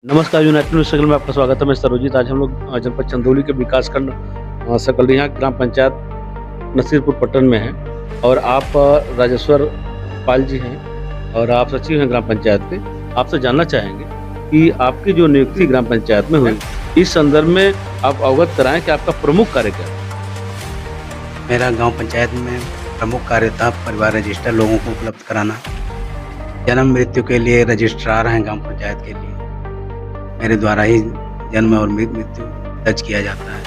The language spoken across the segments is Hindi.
नमस्कार, यूनाइटेड न्यूज़ सर्कल में आपका स्वागत है। मैं सरोजित। आज हम लोग जनपद चंदौली के विकासखंड सकलिया ग्राम पंचायत नसीरपुर पट्टन में हैं और आप राजेश्वर पाल जी हैं और आप सचिव हैं ग्राम पंचायत के। आपसे जानना चाहेंगे कि आपकी जो नियुक्ति ग्राम पंचायत में हुई, इस संदर्भ में आप अवगत कराएँ कि आपका प्रमुख कार्य क्या है? मेरा गांव पंचायत में प्रमुख कार्य था परिवार रजिस्टर लोगों को उपलब्ध कराना। जन्म मृत्यु के लिए रजिस्ट्रार हैं गांव पंचायत के लिए। मेरे द्वारा ही जन्म और मृत्यु दर्ज किया जाता है।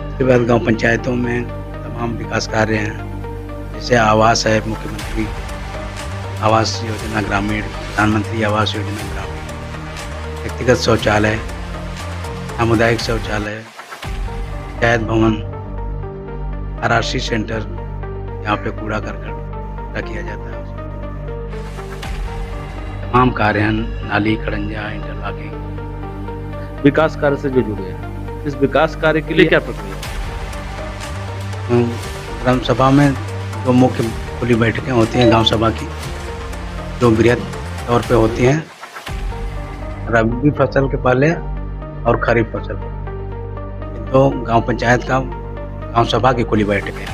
उसके बाद गांव पंचायतों में तमाम विकास कार्य हैं, जैसे आवास है, मुख्यमंत्री आवास योजना ग्रामीण, प्रधानमंत्री आवास योजना ग्रामीण, व्यक्तिगत शौचालय, सामुदायिक शौचालय, पंचायत भवन, आरआरसी सेंटर, यहाँ पे कूड़ा करकट किया जाता है। तमाम कार्य हैं, नाली, खड़ंजा, इंटरलॉकिंग। विकास कार्य से जो जुड़े हैं, इस विकास कार्य के लिए क्या प्रक्रिया है? ग्राम सभा में जो मुख्य खुली बैठकें होती हैं गांव सभा की, जो बृहद तौर पे होती हैं रबी फसल के पहले और खरीफ फसल पर, तो गांव पंचायत का गांव सभा की खुली बैठकें।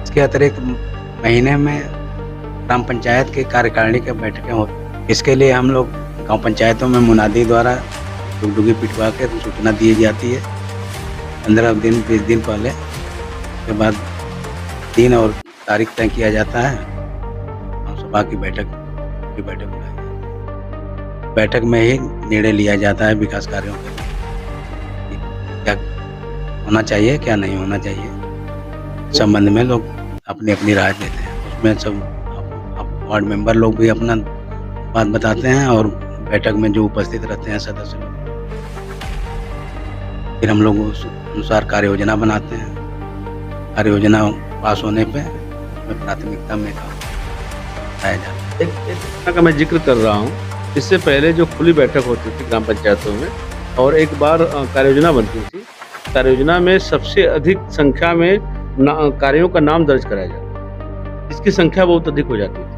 इसके अतिरिक्त महीने में ग्राम पंचायत के कार्यकारिणी की बैठकें होती हैं। इसके लिए हम लोग गांव पंचायतों में मुनादी द्वारा डुगडुगी पिटवा के सूचना दी जाती है 15 दिन 20 दिन पहले। उसके बाद दिन और तारीख तय किया जाता है, गांव सभा की बैठक बुलाई जाती है। बैठक में ही निर्णय लिया जाता है विकास कार्यों के लिए, क्या होना चाहिए क्या नहीं होना चाहिए। संबंध में लोग अपनी अपनी राय देते हैं। उसमें सब वार्ड मेंबर लोग भी अपना बात बताते हैं और बैठक में जो उपस्थित रहते हैं सदस्य लोग, फिर हम लोग उस अनुसार कार्य योजना बनाते हैं। कार्य योजना पास होने पे उसमें प्राथमिकता में काम बताया जाता है। एक घटना का मैं जिक्र कर रहा हूँ। इससे पहले जो खुली बैठक होती थी ग्राम पंचायतों में और एक बार कार्य योजना बनती थी, कार्य योजना में सबसे अधिक संख्या में कार्यों का नाम दर्ज कराया जाता, इसकी संख्या बहुत अधिक हो जाती थी।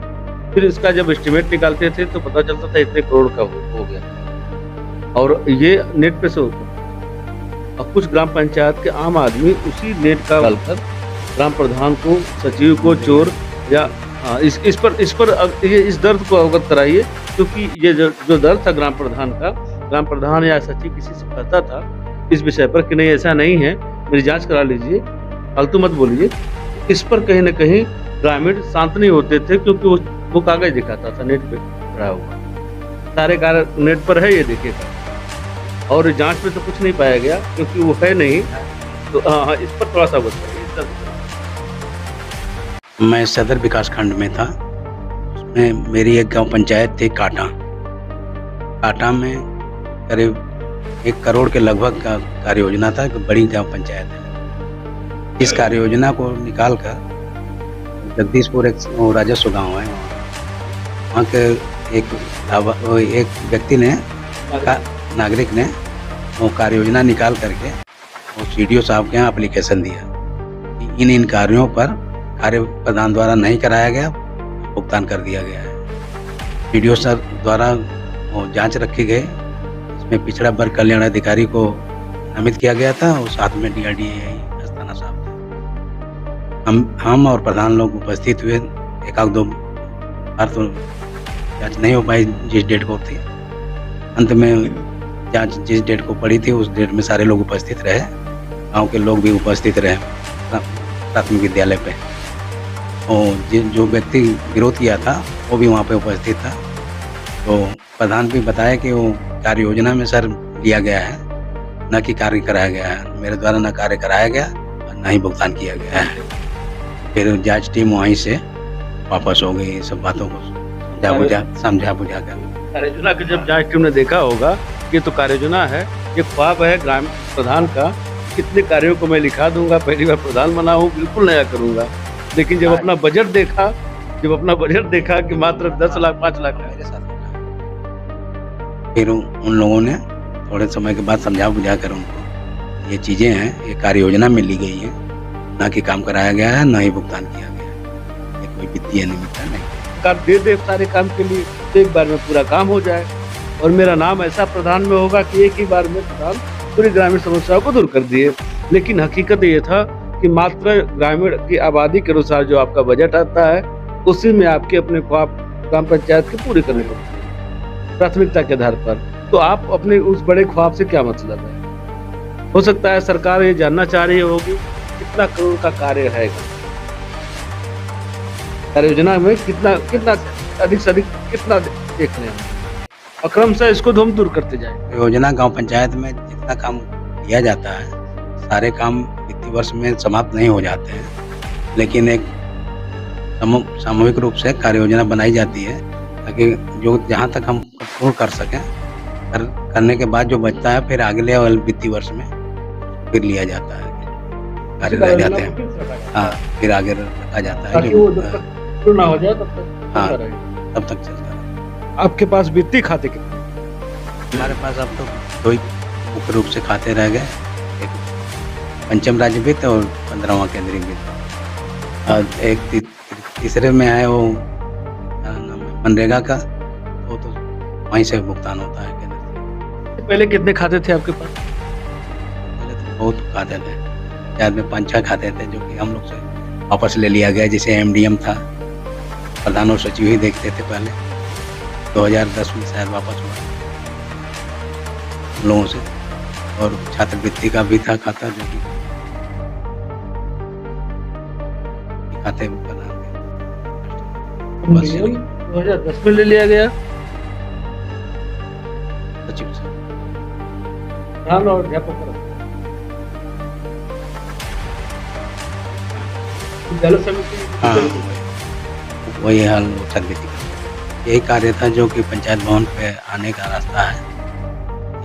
फिर इसका जब एस्टिमेट निकालते थे तो पता चलता था इतने करोड़ का हो गया और ये नेट पे से होता। और कुछ ग्राम पंचायत के आम आदमी उसी नेट का डालकर ग्राम प्रधान को, सचिव को चोर या इस पर इस दर्द को अवगत कराइए, क्योंकि ये जो दर्द था ग्राम प्रधान का, ग्राम प्रधान या सचिव किसी से कहता था इस विषय पर कि नहीं ऐसा नहीं है, मेरी जांच करा लीजिए, फालतू मत बोलिए। इस पर कहीं न कहीं ग्रामीण शांत नहीं होते थे, क्योंकि वो कागज दिखाता था नेट पे पड़ा हुआ, सारे कार्य नेट पर है, ये देखिएगा। और जांच में तो कुछ नहीं पाया गया क्योंकि वो है नहीं। तो हाँ, इस पर थोड़ा सा बताइए। मैं सदर विकास खंड में था, उसमें मेरी एक गांव पंचायत थी काटा में करीब 1 करोड़ के लगभग का कार्य योजना था। एक बड़ी गांव पंचायत है। इस कार्य योजना को निकाल कर जगदीशपुर एक राजस्व गांव है, वहाँ के एक व्यक्ति ने नागरिक ने वो कार्य योजना निकाल करके वो सीडीओ साहब के यहाँ एप्लीकेशन दिया कि इन कार्यों पर कार्य प्रधान द्वारा नहीं कराया गया, भुगतान कर दिया गया है। सीडीओ सर द्वारा वो जांच रखी गई, इसमें पिछड़ा वर्ग कल्याण अधिकारी को नामित किया गया था और साथ में डीआरडीए अस्थाना साहब थे। हम और प्रधान लोग उपस्थित हुए। 1-2 बार तो जांच नहीं हो पाई जिस डेट को थी। अंत में जांच जिस डेट को पड़ी थी उस डेट में सारे लोग उपस्थित रहे, गांव के लोग भी उपस्थित रहे प्राथमिक विद्यालय पे। और जो व्यक्ति विरोध किया था वो भी वहाँ पे उपस्थित था। तो प्रधान भी बताया कि वो कार्य योजना में सर लिया गया है, न कि कार्य कराया गया है। मेरे द्वारा न कार्य कराया गया और न ही भुगतान किया गया है। फिर जांच टीम वहीं से वापस हो गई। सब बातों को समझा बुझा कर कार्य योजना की जब जांच टीम ने देखा होगा ये तो कार्य योजना है, ये ख्वाब है ग्राम प्रधान का, कितने कार्यों को मैं लिखा दूंगा, पहली बार प्रधान बना हूँ, बिल्कुल नया करूंगा। लेकिन जब अपना बजट देखा कि मात्र 10 लाख 5 लाख मेरे साथ फिर उन लोगों ने थोड़े समय के बाद समझा बुझा कर उनको ये चीज़ें हैं, ये कार्य योजना में ली गई है, ना कि काम कराया गया है, ना ही भुगतान किया गया है। ये कोई वित्तीय निमित्त नहीं। सरकार दे सारे काम के लिए तो एक बार में पूरा काम हो जाए और मेरा नाम ऐसा प्रधान में होगा कि एक ही बार में प्रधान पूरी ग्रामीण समस्याओं को दूर कर दिए। लेकिन हकीकत ये था कि मात्र ग्रामीण की आबादी के अनुसार जो आपका बजट आता है, उसी में आपके अपने ख्वाब ग्राम पंचायत के पूरे करने पड़ते हैं, प्राथमिकता के आधार पर। तो आप अपने उस बड़े ख्वाब से क्या मतलब है? हो सकता है सरकार ये जानना चाह रही होगी कितना करोड़ का कार्य है, कार्य योजना में कितना कितना अधिक से अधिक कितना देख रहे हैं, और क्रमशः इसको हम दूर करते जाएं। योजना गांव पंचायत में जितना काम किया जाता है, सारे काम वित्तीय वर्ष में समाप्त नहीं हो जाते हैं, लेकिन एक सामूहिक रूप से कार्य योजना बनाई जाती है ताकि जो जहाँ तक हम पूर्ण कर सकें, करने के बाद जो बचता है फिर अगले वित्तीय वर्ष में फिर लिया जाता है, कार्य रह जाते हैं। हाँ, फिर आगे रखा जाता है ताकि वो जब तक पूर्ण ना हो जाए तब तक हाँ, चलता रहेगा। तब तक चलता है। आपके पास वित्तीय खाते कितने? हमारे पास अब तो दो ही मुख्य रूप से खाते रह गए, एक पंचम राज्य वित्त और 15वां केंद्रीय वित्त, और एक तीसरे में है वो क्या नाम है, मनरेगा का, वो तो वहीं से भुगतान होता है केंद्र से। पहले कितने खाते थे आपके पास? पहले तो बहुत खाते थे, शायद में 5-6 खाते थे जो कि हम लोग से वापस ले लिया गया। जैसे एमडीएम था, प्रधान और सचिव ही देखते थे पहले, 2010 में शायद वापस हुआ हम लोगों से। और छात्रवृत्ति का भी था खाता, जो कि खाते बना के बस चल गया 2010 में ले लिया गया सचिव से। प्रधान और अध्यापक विद्यालय समिति। हाँ, वही हाल छात्रवृत्ति का, यही कार्य था जो कि पंचायत भवन पे आने का रास्ता है,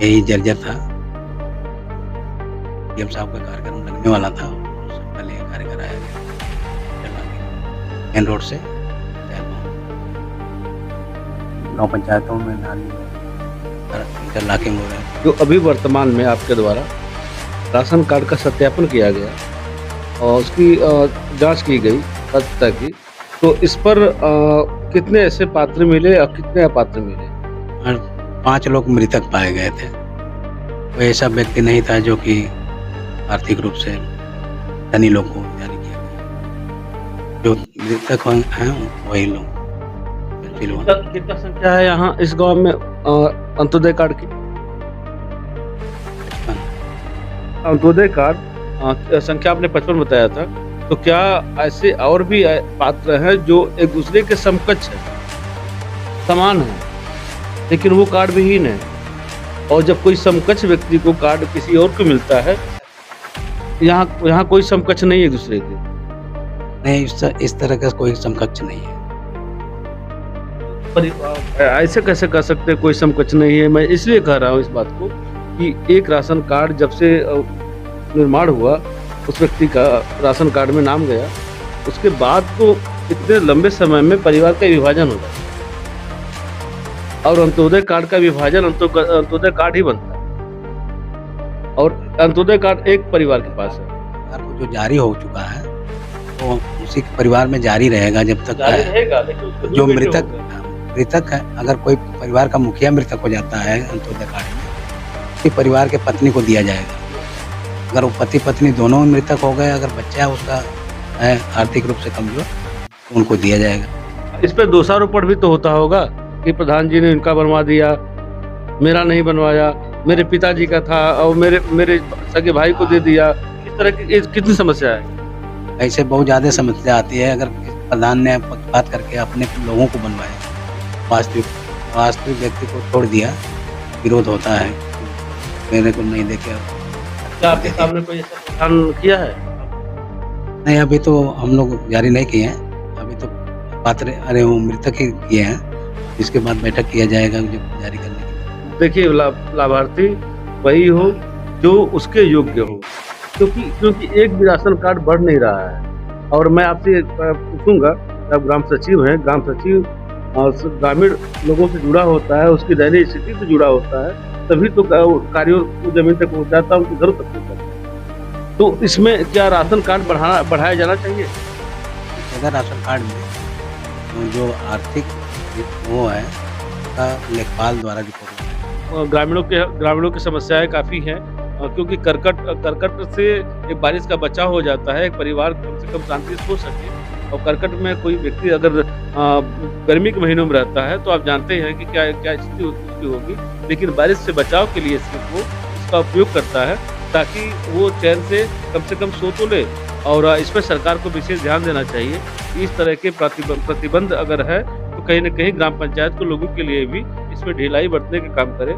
यही जर्जर था। डीएम साहब का कार्यक्रम लगने वाला था, उससे पहले ये कार्य कराया गया मेन रोड से गाँव पंचायतों में नाली इंटरलॉकिंग हो रहा है। जो अभी वर्तमान में आपके द्वारा राशन कार्ड का सत्यापन किया गया और उसकी जांच की गई पात्रता की, तो इस पर कितने ऐसे पात्र मिले और कितने अपात्र मिले? और 5 लोग मृतक पाए गए थे। कोई ऐसा व्यक्ति नहीं था जो कि आर्थिक रूप से धनी लोग को जारी किया गया। जो मृतक हैं वही लोग। कितना संख्या है यहाँ इस गांव में अंत्योदय कार्ड की? 55। अंत्योदय कार्ड संख्या आपने 55 बताया था, तो क्या ऐसे और भी पात्र हैं जो एक दूसरे के समकक्ष है, समान है, लेकिन वो कार्ड विहीन है? और जब कोई समकक्ष व्यक्ति को कार्ड किसी और को मिलता है, यहाँ कोई समकक्ष नहीं है एक दूसरे के? नहीं, इस तरह का कोई समकक्ष नहीं है। ऐसे कैसे कर सकते कोई समकक्ष नहीं है? मैं इसलिए कह रहा हूँ इस बात को कि एक राशन कार्ड जब से निर्माण हुआ, उस व्यक्ति का राशन कार्ड में नाम गया, उसके बाद तो इतने लंबे समय में परिवार का विभाजन हो जाता है और अंत्योदय कार्ड का विभाजन अंत्योदय कार्ड ही बनता है और अंत्योदय कार्ड एक परिवार के पास है। परिवार को जो जारी हो चुका है तो उसी परिवार में जारी रहेगा जब तक जारी रहेगा, लेकिन उसको जो बेटे मृतक होंगे। है, अगर कोई परिवार का मुखिया मृतक हो जाता है अंत्योदय कार्ड में, उसी परिवार के पत्नी को दिया जाएगा। अगर वो पति पत्नी दोनों मृतक हो गए, अगर बच्चा उसका है आर्थिक रूप से कमजोर, तो उनको दिया जाएगा। इस पे दोषारोपण भी तो होता होगा कि प्रधान जी ने इनका बनवा दिया, मेरा नहीं बनवाया, मेरे पिताजी का था और मेरे सगे भाई को दे दिया। इस तरह की कितनी समस्या है? ऐसे बहुत ज़्यादा समस्या आती है। अगर प्रधान ने बात करके अपने लोगों को बनवाया, वास्तविक व्यक्ति को छोड़ दिया, विरोध होता है, मेरे को नहीं देखे। क्या आपके सामने कोई ऐसा प्रावधान किया है? नहीं, अभी तो हम लोग जारी नहीं किए हैं। अभी तो पात्र वो मृतक ही किए हैं, इसके बाद बैठक किया जाएगा जब जारी करने के। देखिए, लाभार्थी वही हो जो उसके योग्य हो, क्योंकि एक भी राशन कार्ड बढ़ नहीं रहा है। और मैं आपसे पूछूंगा, आप ग्राम सचिव हैं, ग्राम सचिव ग्रामीण लोगों से जुड़ा होता है, उसकी दैनिक स्थिति से जुड़ा होता है, तभी तो कार्यों को जमीन तक पहुंचाता है, उनके घरों तक पहुंचाता है। तो इसमें क्या राशन कार्ड बढ़ाया जाना चाहिए? अगर राशन कार्ड में जो आर्थिक वो है का लेखपाल द्वारा रिपोर्ट लगाई। ग्रामीणों की समस्याएँ काफ़ी हैं क्योंकि करकट से एक बारिश का बचाव हो जाता है, एक परिवार कम से कम शांति से सो सके और करकट में कोई व्यक्ति अगर गर्मी के महीनों में रहता है, तो आप जानते हैं कि क्या क्या स्थिति उसकी होगी। लेकिन बारिश से बचाव के लिए सिर्फ़ वो इसका उपयोग करता है, ताकि वो चैन से कम सो तो ले और इसमें सरकार को विशेष ध्यान देना चाहिए। कि इस तरह के प्रतिबंध अगर है, तो कहीं न कहीं ग्राम पंचायत को लोगों के लिए भी इसमें ढिलाई बरतने का काम करे।